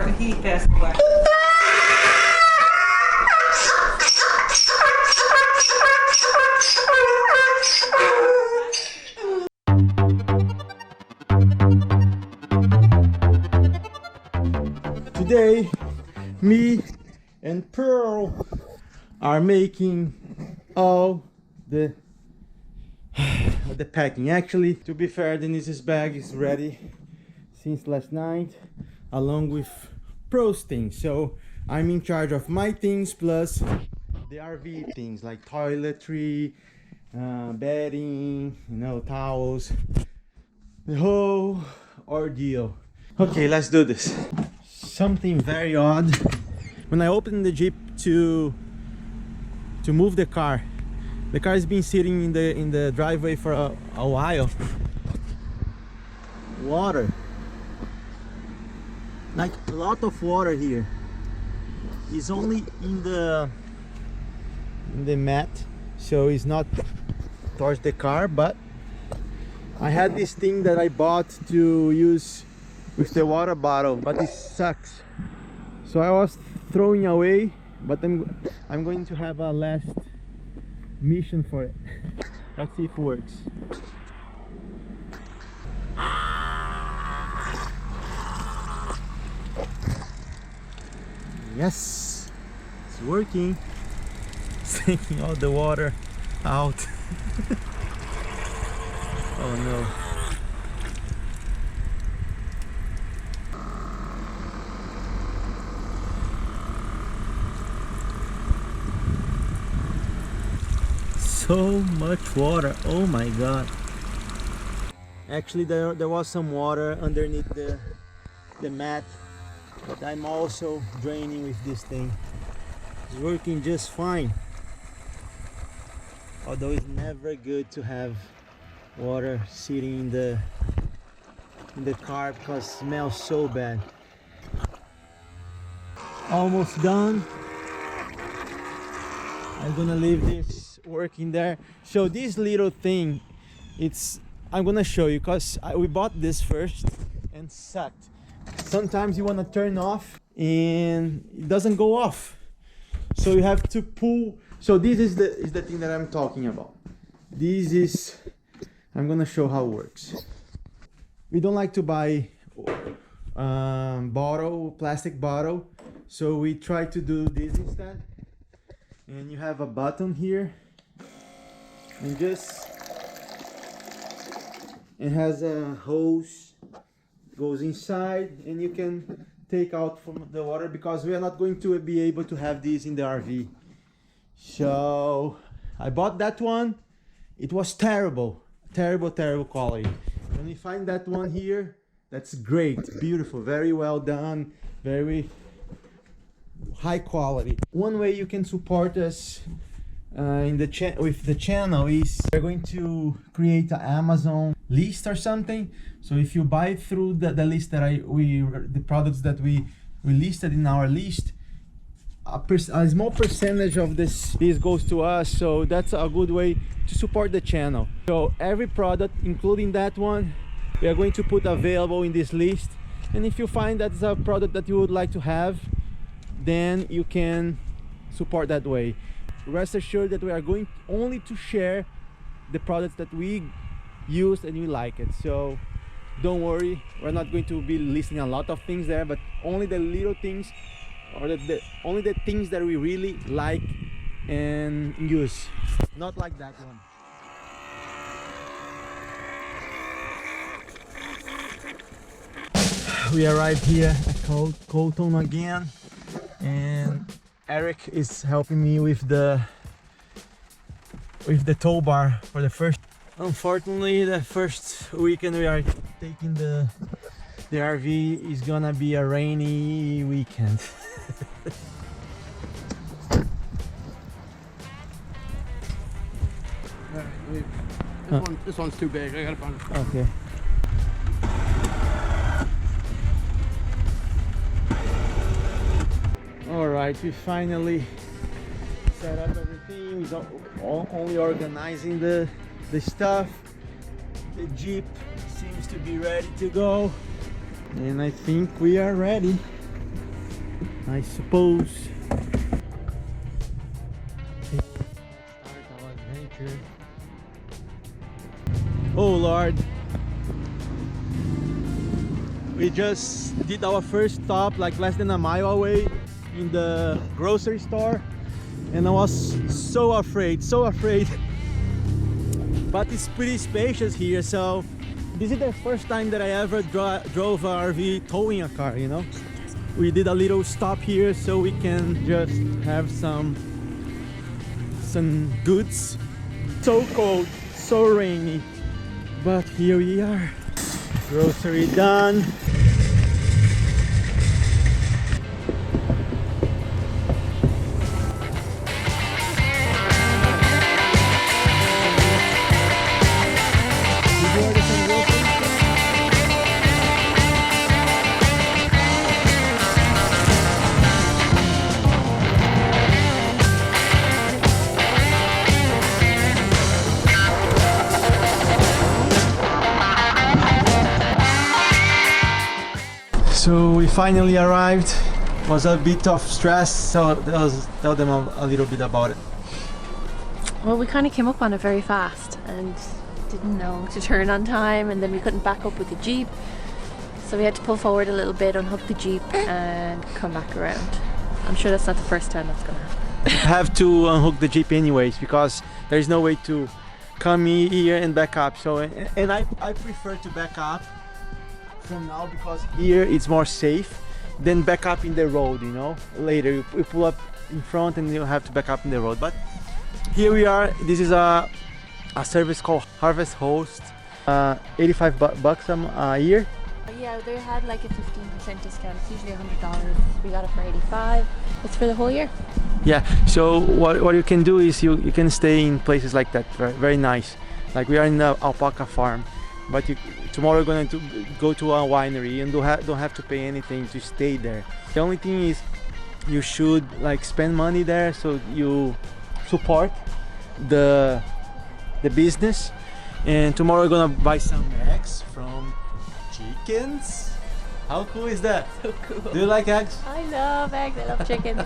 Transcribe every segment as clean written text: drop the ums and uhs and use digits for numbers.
after he passed away. Today, me and Pearl are making all the packing. Actually, to be fair, Denise's bag is ready since last night, along with Pearl's things. So I'm in charge of my things plus the RV things like toiletry, bedding, you know, towels, the whole ordeal. Okay, let's do this. Something very odd. When I opened the Jeep to move the car has been sitting in the driveway for a while. Water, like a lot of water here. It's only in the mat, so it's not towards the car. But I had this thing that I bought to use with the water bottle, but it sucks, so I was throwing away. But I'm going to have a last mission for it. Let's see if it works. Yes, it's working. It's taking all the water out. Oh no. So much water, oh my god. Actually there was some water underneath the mat, but I'm also draining with this thing. It's working just fine, although it's never good to have water sitting in the car because it smells so bad. Almost done. I'm gonna leave this working there. So this little thing, I'm gonna show you because we bought this first and sucked. Sometimes you want to turn off and it doesn't go off, so you have to pull. So this is the thing that I'm talking about. I'm gonna show how it works. We don't like to buy plastic bottle, so we try to do this instead. And you have a button here, and it has a hose, goes inside, and you can take out from the water, because we are not going to be able to have this in the RV. So I bought that one. It was terrible quality. When you find that one here, that's great, beautiful, very well done, very high quality. One way you can support us with the channel is we're going to create an Amazon list or something. So if you buy through the list that the products that we listed in our list, a small percentage of this goes to us. So that's a good way to support the channel. So every product, including that one, we are going to put available in this list. And if you find that's a product that you would like to have, then you can support that way. Rest assured that we are going only to share the products that we use and we like it. So don't worry, we're not going to be listing a lot of things there, but only the little things, or only the things that we really like and use. Not like that one. We arrived here at Colton again, and Eric is helping me with the tow bar for the first. Unfortunately, the first weekend we are taking the RV is gonna be a rainy weekend. This one's too big. I gotta find it. Okay. All right, we finally set up everything. We're only organizing the stuff. The Jeep seems to be ready to go, and I think we are ready. I suppose. Oh Lord, we just did our first stop like less than a mile away in the grocery store, and I was so afraid but it's pretty spacious here. So this is the first time that I ever drove an RV towing a car, you know. We did a little stop here so we can just have some goods. So cold, so rainy, but here we are. Grocery done. So we finally arrived. Was a bit of stress, so tell them a little bit about it. Well, we kind of came up on it very fast and didn't know to turn on time, and then we couldn't back up with the Jeep, so we had to pull forward a little bit, unhook the Jeep and come back around. I'm sure that's not the first time that's gonna happen. Have to unhook the Jeep anyways, because there's no way to come here and back up. So and I prefer to back up from now, because here it's more safe than back up in the road, you know. Later you pull up in front and you have to back up in the road. But here we are. This is a service called Harvest Host. 85 bucks a year. Yeah, they had like a 15% discount. It's usually $100. We got it for 85. It's for the whole year. Yeah, so what you can do is you can stay in places like that, very, very nice. Like we are in the Alpaca Farm, but tomorrow we're going to go to a winery and don't have to pay anything to stay there. The only thing is you should like spend money there, so you support the business. And tomorrow we're gonna buy some eggs from chickens. How cool is that? So cool. Do you like eggs? I love eggs. I love chicken.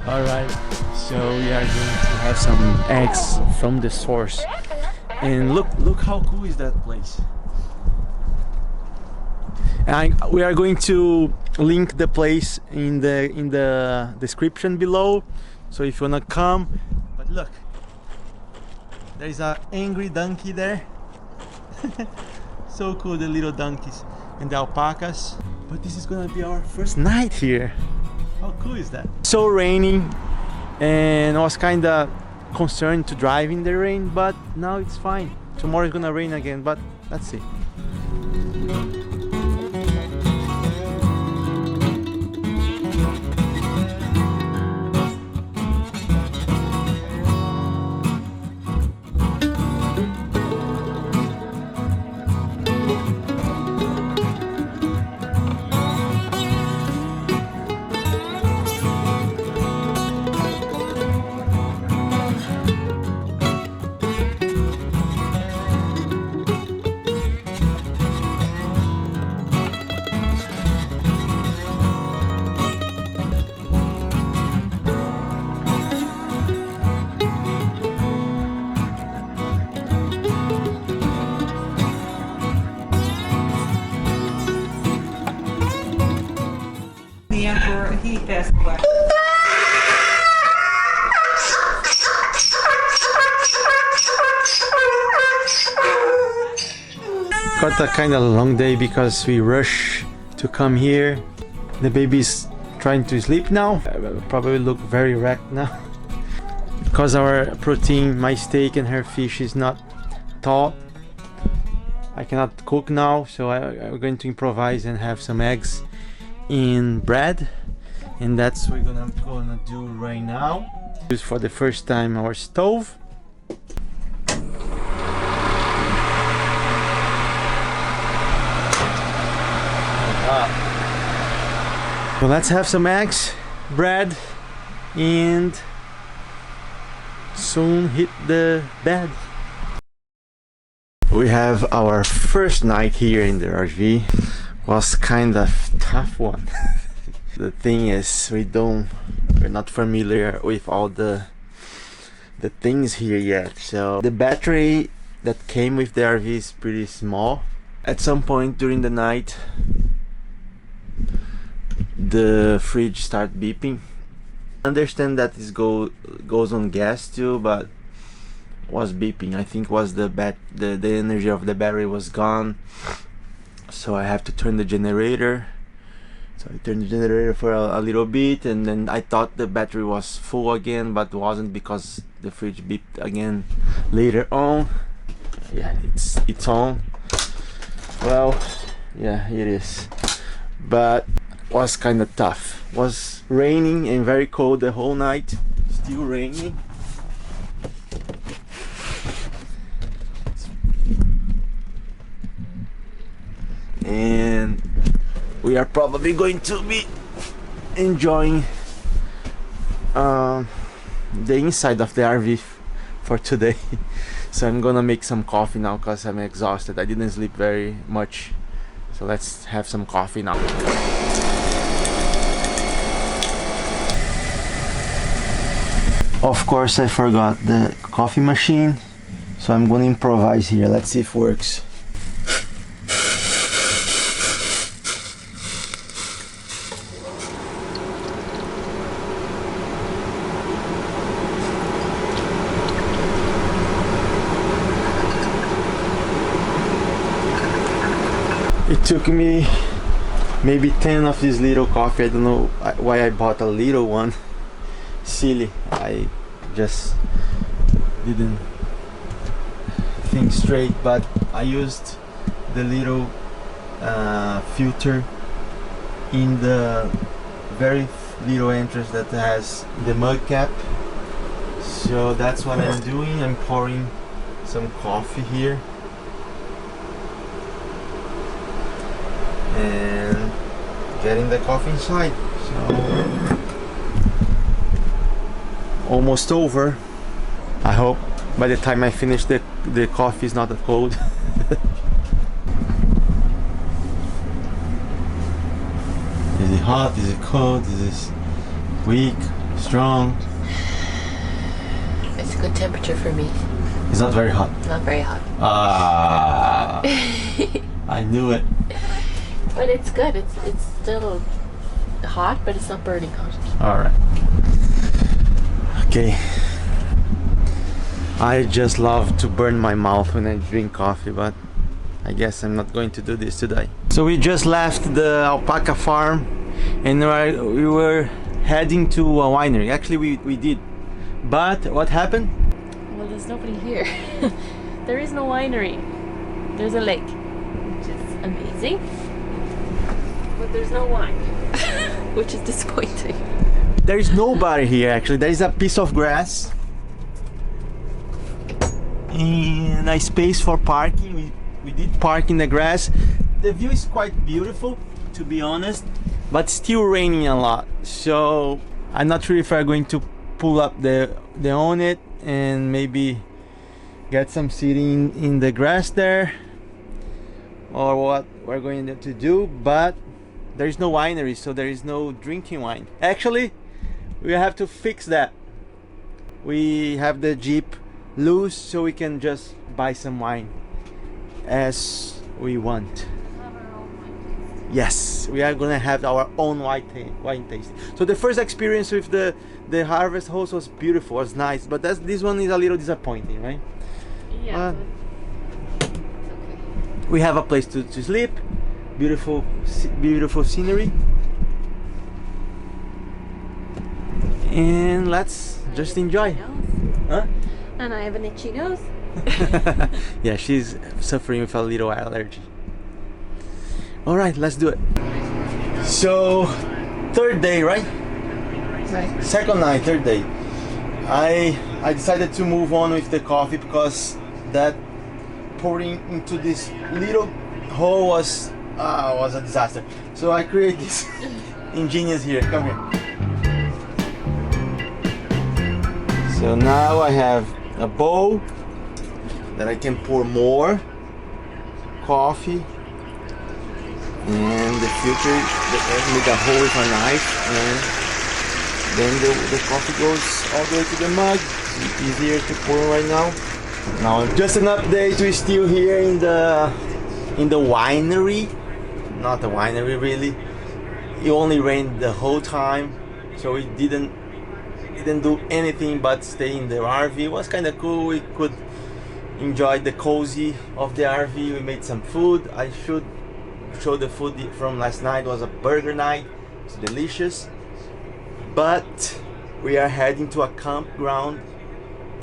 All right, so we are going to have some eggs from the source. And look how cool is that place. And we are going to link the place in the description below, so if you wanna come. But look, there is an angry donkey there. So cool, the little donkeys and the alpacas. But this is gonna be our first night here. How cool is that? So rainy, and I was kinda concerned to drive in the rain, but now it's fine. Tomorrow is gonna rain again, but let's see. The emperor, he passed away. Got a kind of long day because we rush to come here. The baby's trying to sleep now. Probably look very wrecked now. Because our protein, my steak and her fish is not thaw. I cannot cook now, so I'm going to improvise and have some eggs in bread, and that's what we're gonna do right now. Use for the first time our stove. So let's have some eggs, bread, and soon hit the bed. We have our first night here in the RV. Was kind of tough one. The thing is, we're not familiar with all the things here yet. So the battery that came with the RV is pretty small. At some point during the night, the fridge started beeping. I understand that this goes on gas too, but was beeping. I think was the energy of the battery was gone, so I have to turn the generator. So I turned the generator for a little bit, and then I thought the battery was full again, but wasn't, because the fridge beeped again later on. Yeah, it's on. Well, yeah, it is, but was kind of tough. Was raining and very cold the whole night. Still raining. And we are probably going to be enjoying the inside of the RV for today. So I'm gonna make some coffee now because I'm exhausted. I didn't sleep very much, so let's have some coffee now. Of course I forgot the coffee machine, so I'm gonna improvise here. Let's see if it works. It took me maybe 10 of this little coffee. I don't know why I bought a little one. Silly. I just didn't think straight, but I used the little filter in the very little entrance that has the mug cap. So that's what I'm doing. I'm pouring some coffee here and getting the coffee inside. So almost over. I hope by the time I finish the coffee is not that cold. Is it hot? Is it cold? Is it weak? Strong? It's a good temperature for me. It's not very hot. Not very hot. Ah, I knew it. But it's good. It's still hot, but it's not burning hot. Alright. Okay. I just love to burn my mouth when I drink coffee, but I guess I'm not going to do this today. So we just left the Alpaca Farm and we were heading to a winery. Actually we did. But what happened? Well, there's nobody here. There is no winery. There's a lake, which is amazing. But there's no wine, which is disappointing. There is nobody here actually. There is a piece of grass and a space for parking. We did park in the grass. The view is quite beautiful, to be honest, but still raining a lot. So I'm not sure if we're going to pull up the on it and maybe get some seating in the grass there, or what we're going to do. But there is no winery, so there is no drinking wine. Actually, we have to fix that. We have the Jeep loose, so we can just buy some wine as we want. Yes, we are gonna have our own wine tasting. So the first experience with the harvest host was beautiful, was nice, but this one is a little disappointing, right? Yeah. It's okay. We have a place to sleep, beautiful scenery, and let's just enjoy. Huh? And I have an itchy nose. Yeah, she's suffering with a little allergy. All right, let's do it. So, third day, right? Right. Second night, third day. I decided to move on with the coffee because that pouring into this little hole was a disaster. So I create this ingenious here. Come here. So now I have a bowl that I can pour more coffee and the filter make a hole with a knife, and then the coffee goes all the way to the mug. It's easier to pour right now. Now just an update, we're still here in the winery. Not a winery really. It only rained the whole time, so we didn't do anything but stay in the RV. It was kind of cool. We could enjoy the cozy of the RV. We made some food. I should show the food from last night. It was a burger night. It's delicious. But we are heading to a campground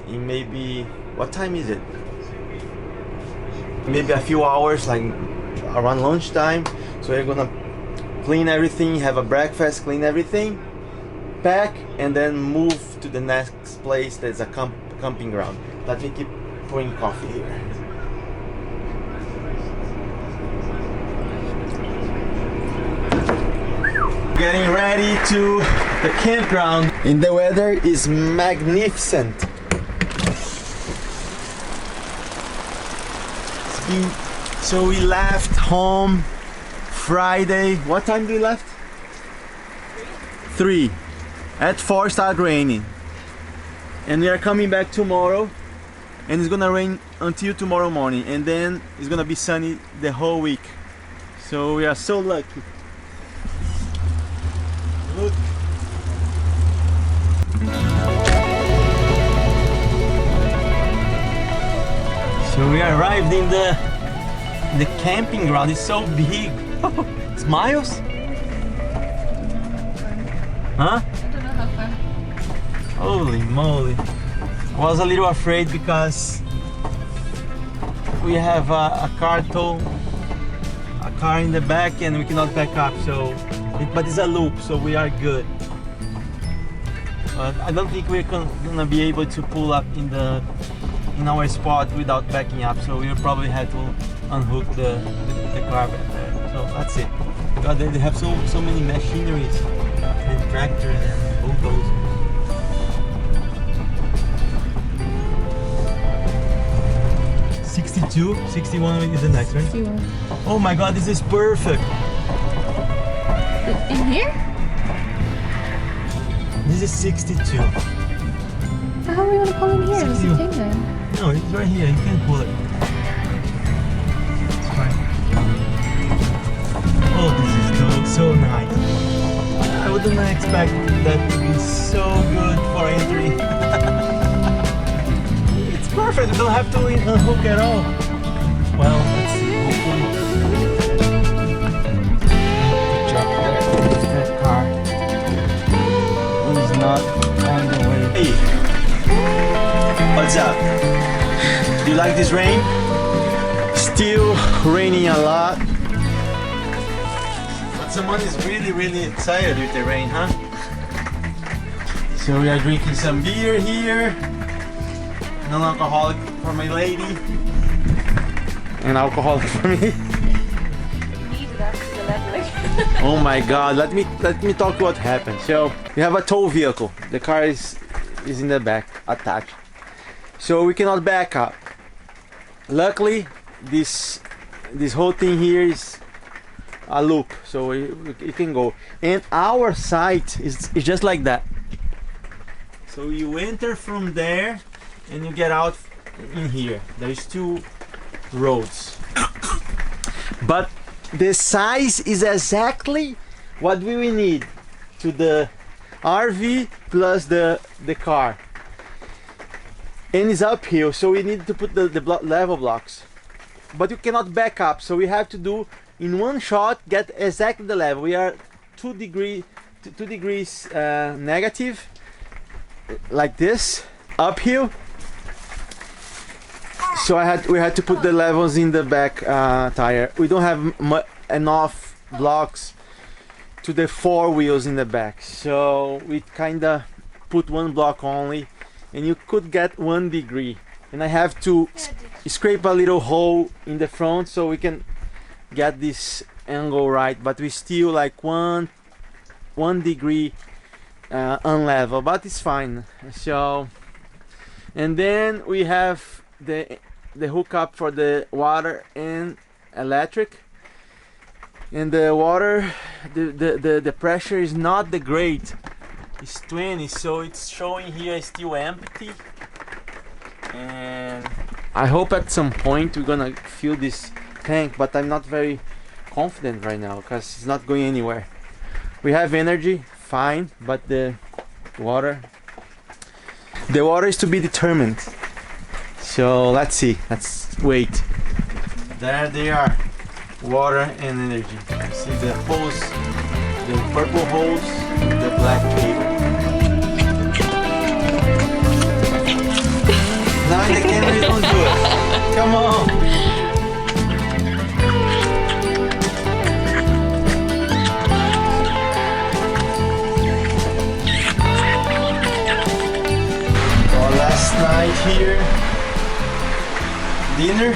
in maybe, what time is it? Maybe a few hours, like around lunchtime. So we're gonna clean everything, have a breakfast, clean everything, pack, and then move to the next place. There's a camping ground. Let me keep pouring coffee here. Getting ready to the campground, and the weather is magnificent. So we left home Friday. What time do we left? 3. At 4 started raining, and we are coming back tomorrow, and it's gonna rain until tomorrow morning, and then it's gonna be sunny the whole week. So we are so lucky. Look. So we arrived in the camping ground. It's so big. It's miles? Huh? I don't know how far. Holy moly. I was a little afraid because we have a car in the back and we cannot back up, so but it's a loop, so we are good. But I don't think we're gonna be able to pull up in our spot without backing up, so we'll probably have to unhook the car back there. So that's it. God, they have so many machineries and tractors and bulldozers. $62, $61 is the next, right? 61. Oh my God, this is perfect. In here? This is 62. How are we gonna pull in here? There's a thing there. No, it's right here. You can pull it. It's fine. Oh, this is so nice. I wouldn't expect that to be so good for entry. It's perfect. You don't have to unhook at all. Well, let's see. Hopefully. Check that car is not on the way. Hey, what's up? Do you like this rain? Still raining a lot. But someone is really excited with the rain, huh? So we are drinking some beer here. Non-alcoholic for my lady. And alcoholic for me. Needed after the leveling. Oh my God! Let me talk what happened. So we have a tow vehicle. The car is in the back, attached. So we cannot back up. Luckily, this whole thing here is a loop, so it can go. And our site is just like that. So you enter from there, and you get out in here. There's 2 roads. But the size is exactly what we will need to the RV plus the car. And it's uphill, so we need to put the level blocks. But you cannot back up, so we have to do in one shot, get exactly the level. We are 2 degrees negative, like this, uphill. So we had to put the levels in the back tire. We don't have enough blocks to the 4 wheels in the back, so we kinda put 1 block only, and you could get 1 degree. And I have to scrape a little hole in the front so we can get this angle right, but we still like one degree unlevel, but it's fine. So, and then we have the hookup for the water and electric. and the water, the pressure is not the great. It's 20, so it's showing here it's still empty. And I hope at some point we're gonna fill this tank, but I'm not very confident right now because it's not going anywhere. We have energy, fine, but the water is to be determined. So let's see, let's wait. There they are, water and energy. You see the hose, the purple hose, the black cable. Now the camera is gonna do it. Come on. Our last night here. Dinner,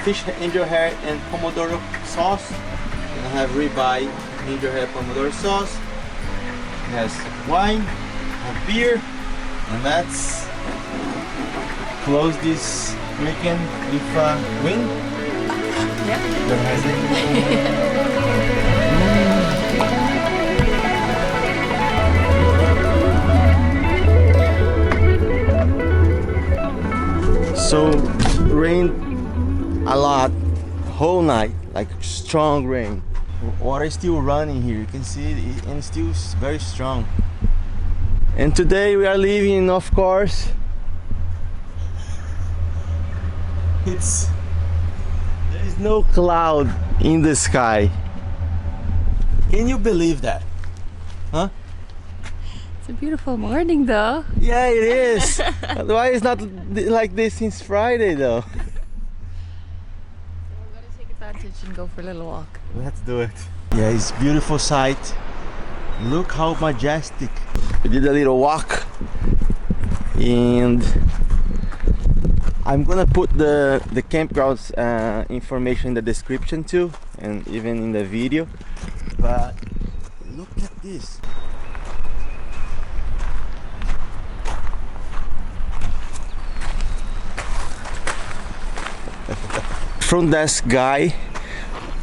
fish, angel hair, and pomodoro sauce. And I have ribeye, angel hair, pomodoro sauce. It has wine, have beer, and let's close this weekend with a win. Yeah. So rained a lot whole night, like strong rain. Water is still running here, you can see it, and still very strong. And today we are leaving, of course. There is no cloud in the sky. Can you believe that? Huh? It's a beautiful morning though. Yeah, it is. Why it's not like this since Friday though? So we're gonna take advantage and go for a little walk. Let's do it. Yeah, it's beautiful sight. Look how majestic. We did a little walk, and I'm gonna put the campground's information in the description too, and even in the video. But look at this. Front desk guy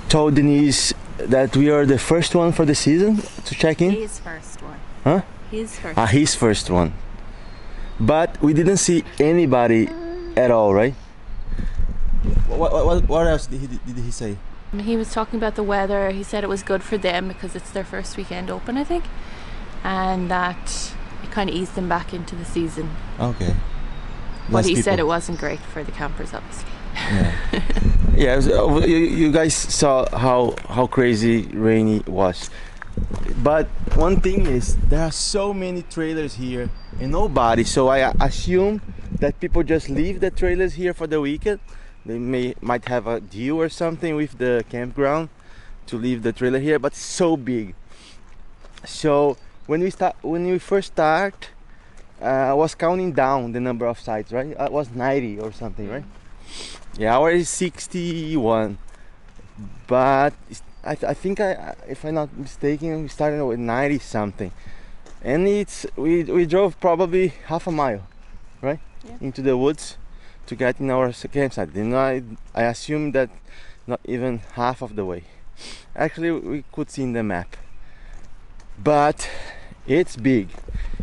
told Denise that we are the first one for the season to check in. His first one. Huh? His first. His first one. But we didn't see anybody at all, right? What else did he say? He was talking about the weather. He said it was good for them because it's their first weekend open, I think, and that it kind of eased them back into the season. Okay. But he said it wasn't great for the campers, obviously. Yeah. Yeah. You guys saw how crazy rainy it was. But one thing is, there are so many trailers here and nobody. So I assume that people just leave the trailers here for the weekend. They might have a deal or something with the campground to leave the trailer here. But it's so big. So when we first start, I was counting down the number of sites, right? It was 90 or something, right? Yeah, ours is 61. But I think if I'm not mistaken, we started with 90 something, and we drove probably half a mile, right? Yeah. Into the woods to get in our campsite. And I assume that not even half of the way. Actually, we could see in the map, but it's big,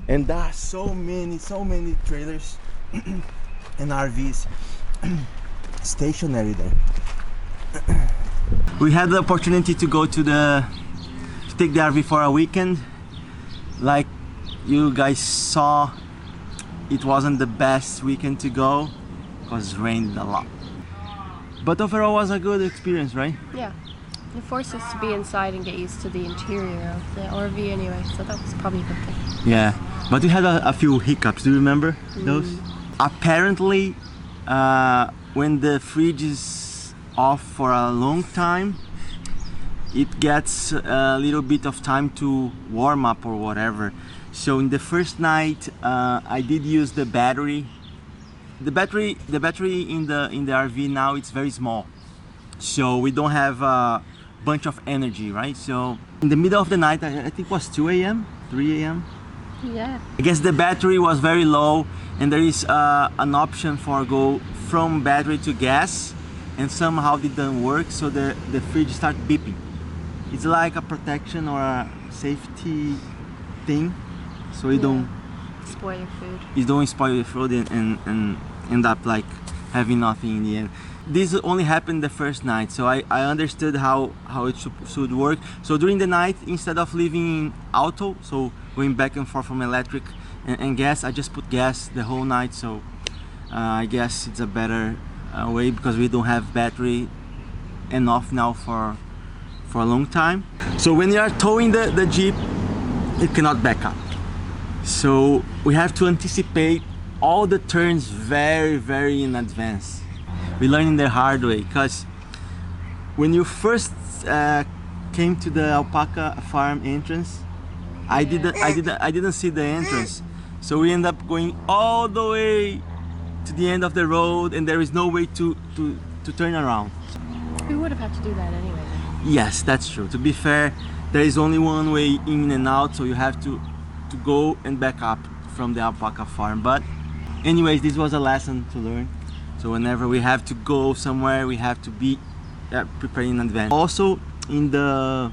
and there are so many trailers and RVs stationary there. We had the opportunity to go to take the RV for a weekend. Like you guys saw, it wasn't the best weekend to go because it rained a lot. But overall, was a good experience, right? Yeah. It forced us to be inside and get used to the interior of the RV anyway, so that was probably a good thing. Yeah, but we had a few hiccups. Do you remember those? Apparently, when the fridge is off for a long time, it gets a little bit of time to warm up or whatever. So in the first night, I did use the battery. The battery in the RV now, it's very small, so we don't have a bunch of energy, right? So in the middle of the night, I think it was 2 a.m., 3 a.m. Yeah. I guess the battery was very low, and there is an option for go from battery to gas, and somehow it didn't work, so the fridge started beeping. It's like a protection or a safety thing, so you don't spoil your food. You don't spoil your food and end up like having nothing in the end. This only happened the first night, so I understood how it should work. So during the night, instead of leaving auto, so going back and forth from electric and gas, I just put gas the whole night. So I guess it's a better way, because we don't have battery enough now for a long time. So when you are towing the Jeep, it cannot back up. So we have to anticipate all the turns very in advance. We learned the hard way, because when you first came to the Alpaca Farm entrance, I didn't see the entrance, so we end up going all the way to the end of the road, and there is no way to turn around. We would have had to do that anyway. Yes, that's true. To be fair, there is only one way in and out, so you have to go and back up from the Alpaca Farm. But anyways, this was a lesson to learn. So whenever we have to go somewhere, we have to be prepared in advance. Also, in the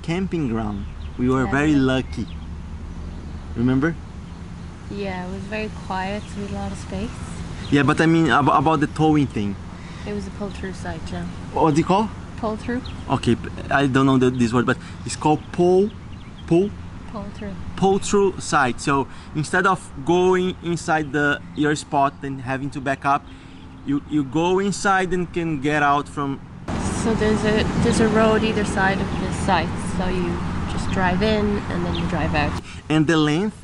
camping ground, we were very lucky. Remember? Yeah, it was very quiet, so we had a lot of space. Yeah, but I mean about the towing thing. It was a pull-through site, yeah. What's it called? Pull-through? Okay, I don't know this word, but it's called pull-through site. So instead of going inside your spot and having to back up, you go inside and can get out from. So there's a road either side of the site, so you just drive in and then you drive out. And the length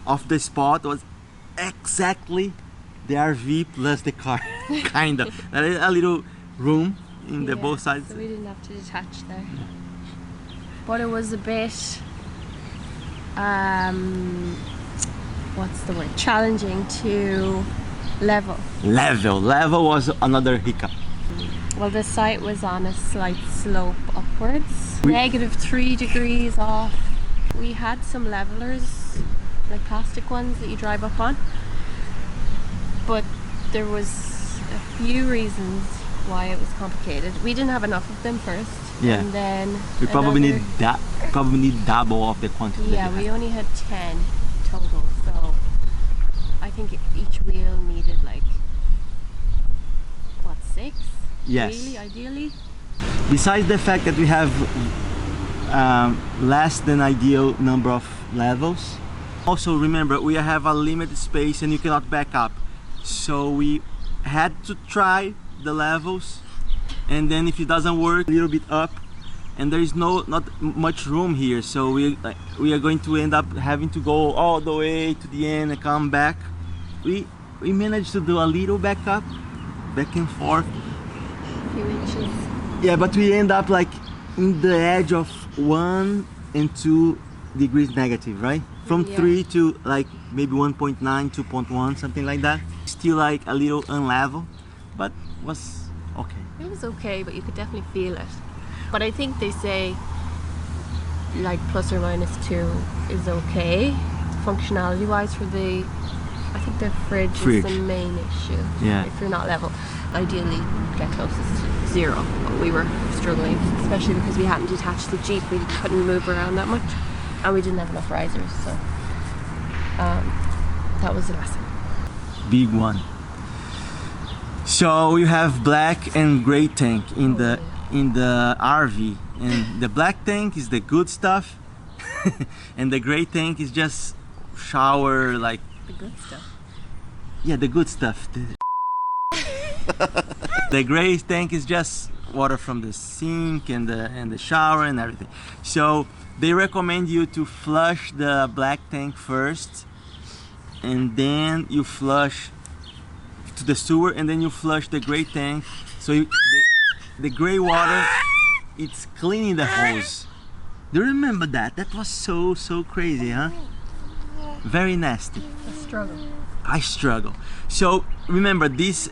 of the spot was exactly the RV plus the car, kind of. There is a little room in the both sides. So we didn't have to detach there. But it was a bit, what's the word? Challenging to level. Level was another hiccup. Well, the site was on a slight slope upwards. -3 degrees off. We had some levelers, like plastic ones that you drive up on. But there was a few reasons why it was complicated. We didn't have enough of them first. Yeah. And then we probably need double of the quantity. Yeah, we only had 10 total, so I think each wheel needed like, what, 6? Yes. Really, ideally. Besides the fact that we have less than ideal number of levels, also remember we have a limited space and you cannot back up. So we had to try the levels, and then if it doesn't work, a little bit up, and there is not much room here, so we are going to end up having to go all the way to the end and come back. We managed to do a little back and forth. A few inches. Yeah, but we end up like in the edge of 1 and 2 degrees negative, right? From 3 to like maybe 1.9, 2.1, something like that. Still like a little unlevel, but was okay. It was okay, but you could definitely feel it. But I think they say like ±2 is okay, functionality wise for the, I think the fridge is the main issue. Yeah. If you're not level, ideally get closest to 0. But we were struggling, especially because we hadn't detached the Jeep. We couldn't move around that much, and we didn't have enough risers. So that was a lesson. Big one. So you have black and gray tank in the RV, and the black tank is the good stuff, and the gray tank is just shower, like the good stuff. Yeah, the good stuff. The gray tank is just water from the sink and the shower and everything. So they recommend you to flush the black tank first, and then you flush to the sewer, and then you flush the gray tank. So the gray water, it's cleaning the hose. Do you remember that? That was so crazy, huh? Very nasty. I struggle. So remember, this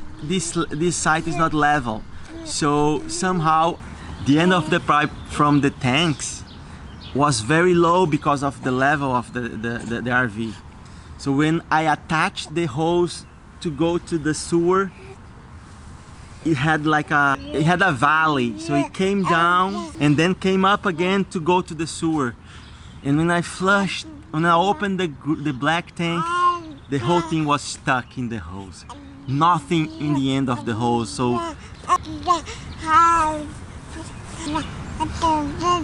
site is not level. So somehow the end of the pipe from the tanks was very low because of the level of the RV. So when I attached the hose to go to the sewer, it had a valley, so it came down and then came up again to go to the sewer. And when I opened the black tank, the whole thing was stuck in the hose. Nothing in the end of the hose, so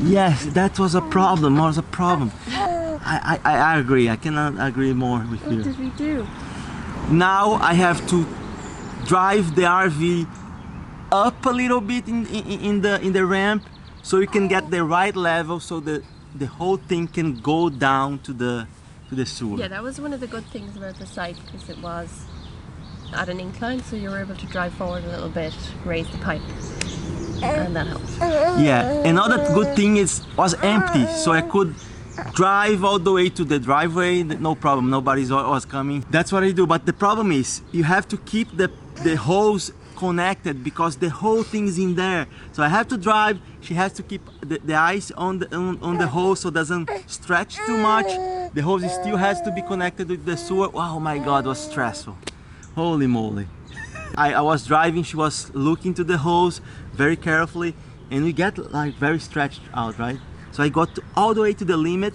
yes, that was a problem. I agree. I cannot agree more with you. What did we do? Now I have to drive the RV up a little bit in the ramp, so you can get the right level, so the whole thing can go down to the sewer. Yeah, that was one of the good things about the site, because it was at an incline, so you were able to drive forward a little bit, raise the pipe, and that helped. Yeah, another good thing was empty, so I could drive all the way to the driveway, no problem, nobody was coming. That's what I do, but the problem is you have to keep the hose connected because the whole thing's in there. So I have to drive, she has to keep the ice on the hose so it doesn't stretch too much. The hose still has to be connected with the sewer. Oh my God, it was stressful. Holy moly. I was driving, she was looking to the hose very carefully, and we get like very stretched out, right? So I got all the way to the limit,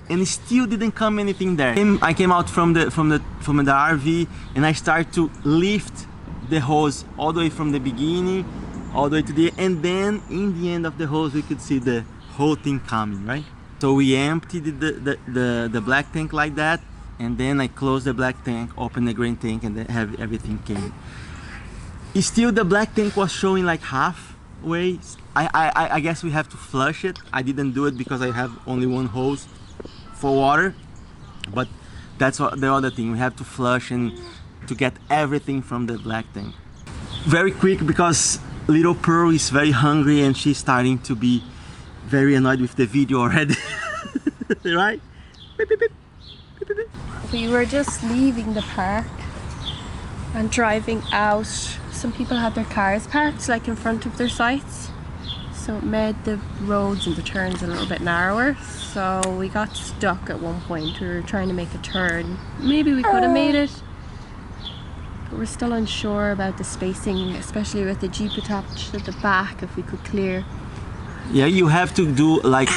and it still didn't come anything there. I came out from the RV, and I started to lift the hose all the way from the beginning, all the way to the end, and then in the end of the hose we could see the whole thing coming, right? So we emptied the black tank like that, and then I closed the black tank, opened the green tank, and then everything came. Still the black tank was showing like halfway. I guess we have to flush it. I didn't do it because I have only one hose for water, but that's the other thing. We have to flush and to get everything from the black tank. Very quick, because little Pearl is very hungry and she's starting to be very annoyed with the video already. Right? Beep, beep, beep. Beep, beep, beep. We were just leaving the park and driving out. Some people had their cars parked like in front of their sites, so it made the roads and the turns a little bit narrower. So we got stuck at one point. We were trying to make a turn. Maybe we could have made it, but we're still unsure about the spacing, especially with the Jeep attached at the back, if we could clear. Yeah, you have to do like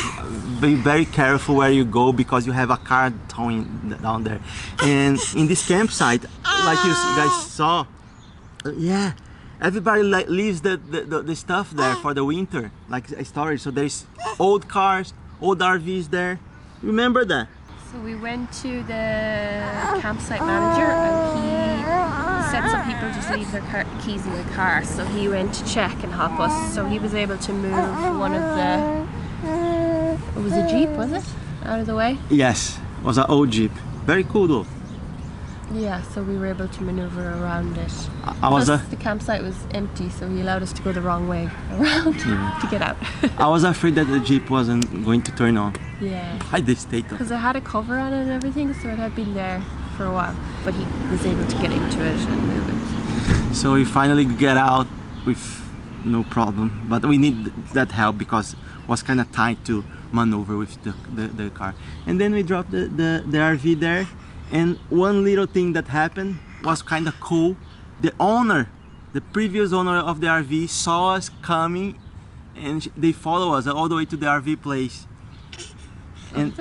be very careful where you go, because you have a car towing down there. And in this campsite, like you guys saw, yeah, everybody like leaves the stuff there for the winter, like storage. So there's old cars, old RVs there. Remember that? So we went to the campsite manager, and he said some people just leave their keys in the car, so he went to check and help us. So he was able to move one of the, it was a Jeep, was it? Out of the way? Yes, it was an old Jeep. Very cool though. Yeah, so we were able to maneuver around it. Plus, the campsite was empty, so he allowed us to go the wrong way around to get out. I was afraid that the Jeep wasn't going to turn on. Yeah. I did stay though. Because it had a cover on it and everything, so it had been there for a while. But he was able to get into it and move it. So we finally get out with no problem. But we need that help because it was kind of tight to maneuver with the car. And then we dropped the RV there. And one little thing that happened was kind of cool. The owner, the previous owner of the RV, saw us coming, and they follow us all the way to the RV place. And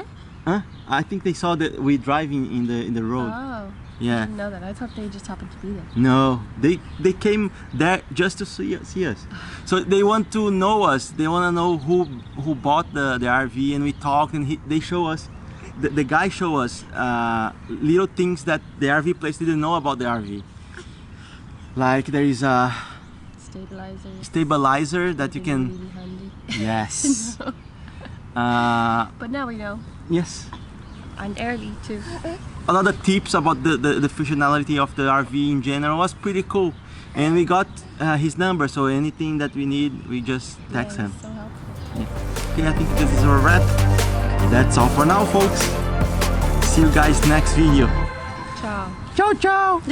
I think they saw that we driving in the road. Oh, yeah. I didn't know that. I thought they just happened to be there. No, they came there just to see us. So they want to know us. They want to know who bought the RV, and we talked, and they show us. The guy showed us little things that the RV place didn't know about the RV. Like there is a stabilizer that you can. Really handy. Yes. But now we know. Yes. And early too. Another tips about the functionality of the RV in general was pretty cool, and we got his number. So anything that we need, we just text him. So helpful. Yeah. Okay, I think this is a wrap. That's all for now, folks. See you guys next video. Ciao. Ciao, ciao.